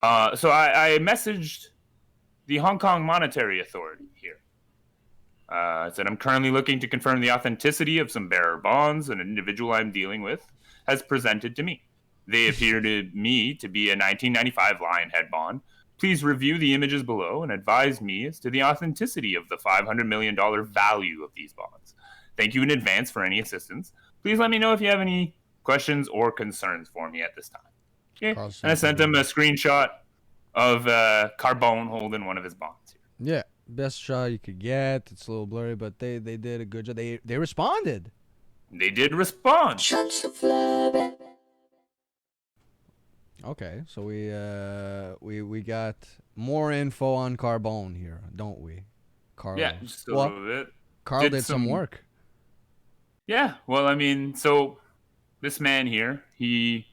So I messaged the Hong Kong Monetary Authority here. It said, I'm currently looking to confirm the authenticity of some bearer bonds an individual I'm dealing with has presented to me. They appear to me to be a 1995 Lionhead bond. Please review the images below and advise me as to the authenticity of the $500 million value of these bonds. Thank you in advance for any assistance. Please let me know if you have any questions or concerns for me at this time. Okay. Karl And I sent sent it him a over. screenshot of Carbone holding one of his bonds here. Yeah, best shot you could get. It's a little blurry, but they did a good job. They responded. They did respond. Okay, so we got more info on Carbone here, don't we, Carlos? Yeah, just a Well, little bit. Karl did some work. Yeah, well, I mean, so this man here, he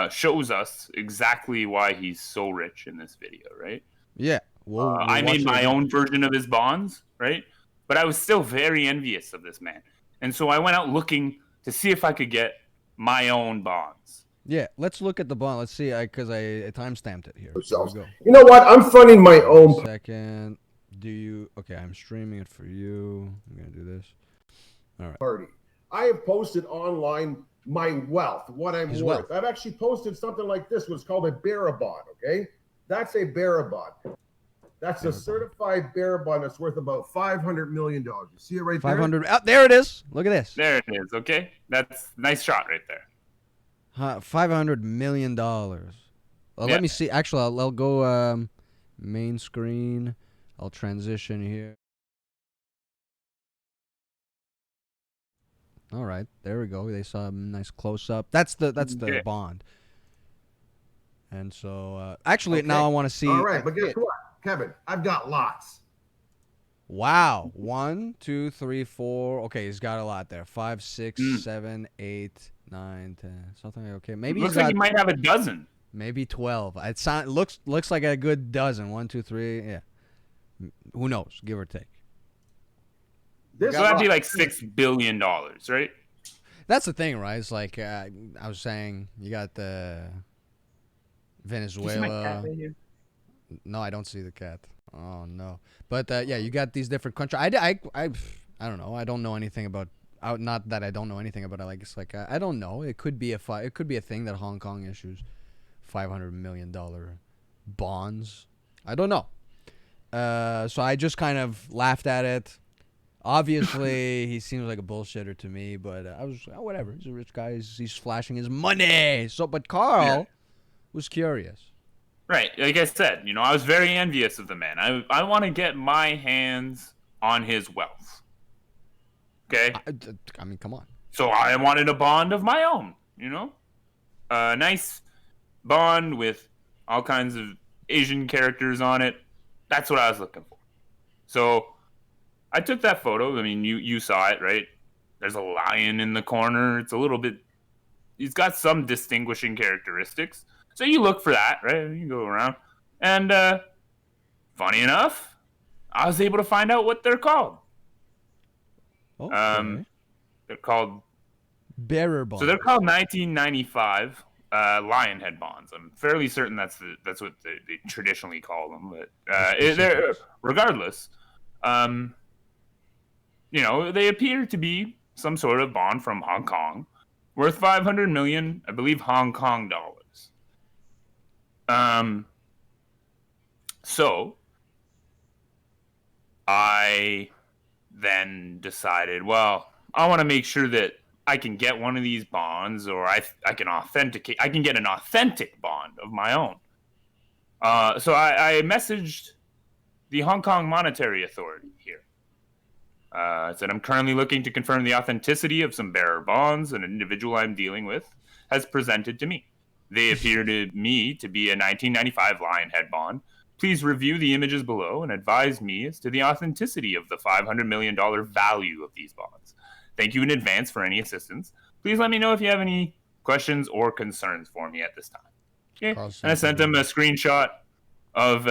shows us exactly why he's so rich in this video, right? Yeah, we'll I watch made it my again. own version of his bonds, right? But I was still very envious of this man. And so I went out looking to see if I could get my own bonds. Yeah, let's look at the bond. Let's see, because I timestamped it here. Here we go. You know what? I'm funding my own. Second, do you? Okay, I'm streaming it for you. I'm gonna do this. All right. Party. I have posted online my wealth, what I'm His worth. wealth. I've actually posted something like this, what's called a bearer bond. Okay, that's a bearer bond. That's a certified bearer bond that's worth about $500 million. You see it right there? 500. Oh, there it is. Look at this. There it is, okay? That's a nice shot right there. $500 million. Let me see. Actually, I'll go main screen. I'll transition here. All right, there we go. They saw a nice close up. That's the bond. And so, actually, now I want to see. All right, but guess what, Kevin? I've got lots. Wow. 1, 2, 3, 4. Okay, he's got a lot there. 5, 6, 7, 8, 9, 10. Something like, okay. Maybe looks like he might have a dozen. Maybe 12. It looks like a good dozen. 1, 2, 3. Yeah. Who knows? Give or take. So that'd be like $6 billion, right? That's the thing, right? It's like I was saying, you got the Venezuela. Do you see my cat right here? No, I don't see the cat. Oh no. But yeah, you got these different countries. I don't know. I don't know anything about. Not that I don't know anything about it. Like it's like I don't know. It could be a thing that Hong Kong issues, $500 million bonds. I don't know. So I just kind of laughed at it. Obviously, he seems like a bullshitter to me, but I was whatever. He's a rich guy. He's flashing his money. So, but Karl was curious. Right, like I said, I was very envious of the man. I want to get my hands on his wealth. Okay? I mean, come on. So I wanted a bond of my own, A nice bond with all kinds of Asian characters on it. That's what I was looking for. So I took that photo. I mean, you saw it, right? There's a lion in the corner. It's a little bit... He's got some distinguishing characteristics. So you look for that, right? You go around. And funny enough, I was able to find out what they're called. Okay. They're called... Bearer bonds. So they're called 1995 Lionhead bonds. I'm fairly certain that's what they traditionally call them. But regardless, they appear to be some sort of bond from Hong Kong worth 500 million, I believe, Hong Kong dollars. So I then decided, well, I want to make sure that I can get one of these bonds, or I can get an authentic bond of my own. So I messaged the Hong Kong Monetary Authority here. It said, I'm currently looking to confirm the authenticity of some bearer bonds an individual I'm dealing with has presented to me. They appear to me to be a 1995 Lionhead bond. Please review the images below and advise me as to the authenticity of the $500 million value of these bonds. Thank you in advance for any assistance. Please let me know if you have any questions or concerns for me at this time. Okay. And I sent him a screenshot of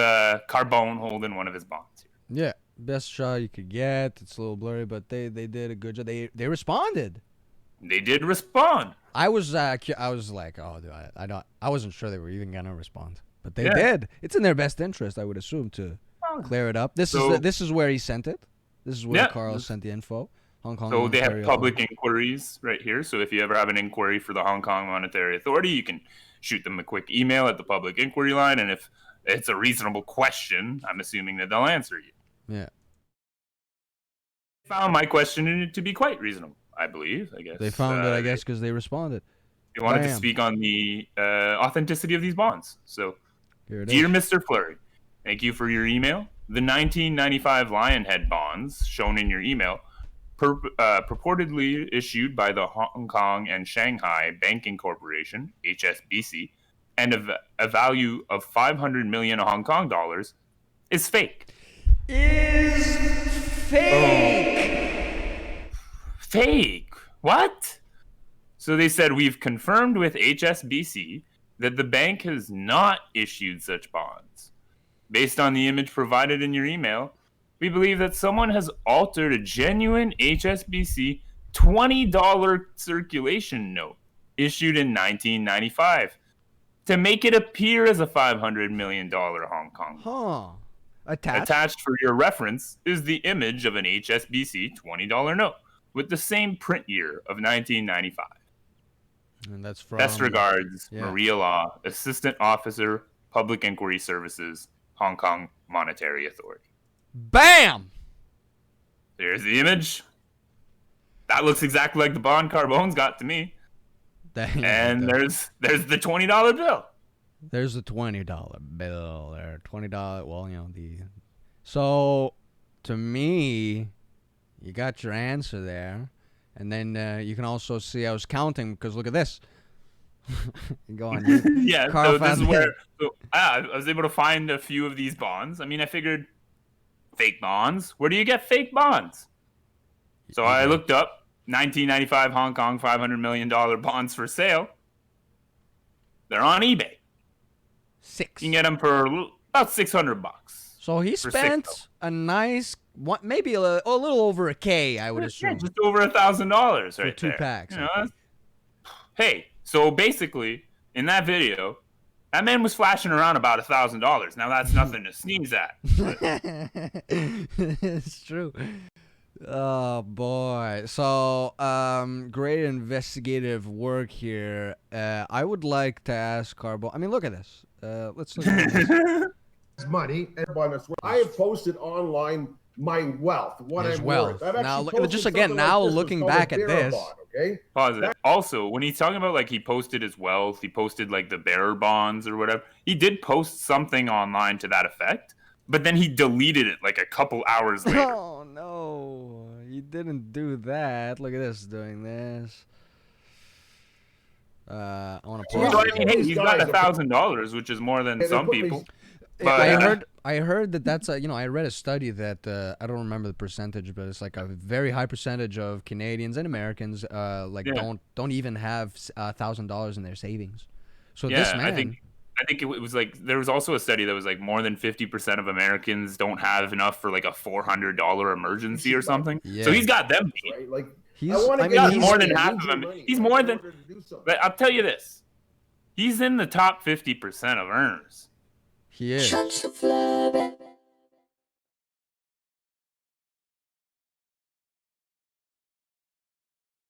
Carbone holding one of his bonds here. Yeah, best shot you could get. It's a little blurry, but they did a good job. They responded. They did respond. I was like, oh, dude, I wasn't sure they were even gonna respond. But they did. It's in their best interest, I would assume, to clear it up. This is where he sent it. This is where Karl sent the info. Hong Kong. So they have Monetary public Authority. inquiries right here. So if you ever have an inquiry for the Hong Kong Monetary Authority, you can shoot them a quick email at the public inquiry line, and if it's a reasonable question, I'm assuming that they'll answer you. Yeah. Found my question to be quite reasonable, I believe. I guess They found it, I guess, because they responded. They wanted to Bam. speak on the authenticity of these bonds. So, Here it dear is. Mr. Fleury, thank you for your email. The 1995 Lionhead bonds shown in your email, purportedly issued by the Hong Kong and Shanghai Banking Corporation (HSBC), and a value of 500 million Hong Kong dollars, is fake. Is fake. Fake? What? So they said, we've confirmed with HSBC that the bank has not issued such bonds. Based on the image provided in your email, we believe that someone has altered a genuine HSBC $20 circulation note issued in 1995 to make it appear as a $500 million Hong Kong. Huh. Attached. Attached for your reference is the image of an HSBC $20 note with the same print year of 1995. And that's from. Best regards, Maria Law, Assistant Officer, Public Inquiry Services, Hong Kong Monetary Authority. Bam! There's the image. That looks exactly like the bond Carbone's got to me. And there's the $20 bill. There's the $20 bill there. $20. Well, you know the. So, to me, you got your answer there, and then you can also see I was counting because look at this. Go on. Yeah. Karl So this is found where I was able to find a few of these bonds. I mean, I figured fake bonds. Where do you get fake bonds? So I looked up 1995 Hong Kong $500 million bonds for sale. They're on eBay. You can get them for about $600. So he spent a nice, maybe a little over a K, I would assume. Yeah, just over $1,000 right for two there. packs. You know, hey, so basically, in that video, that man was flashing around about $1,000. Now that's nothing to sneeze at. It's true. Oh boy. So great investigative work here. I would like to ask Carbone. I mean, look at this. Let's look at this. Money and I have posted online my wealth, what His I'm wealth. worth. I've Now, actually just posted again, something now like this. looking It's called back a at this. Barabon, okay? Positive. Also, when he's talking about like he posted his wealth, he posted like the bearer bonds or whatever. He did post something online to that effect, but then he deleted it like a couple hours later. Oh no, you didn't do that. Look at this, doing this. I want to So, pause. I mean, hey, he's got $1,000, which is more than some people. But I heard that that's I read a study that I don't remember the percentage, but it's like a very high percentage of Canadians and Americans don't even have $1,000 in their savings. So this man, I think it was like there was also a study that was like more than 50% of Americans don't have enough for like a $400 emergency or something. Yeah. So he's got them beat. Right? Like, he's got more than half of them. He's more than. But I'll tell you this, he's in the top 50% of earners. He is.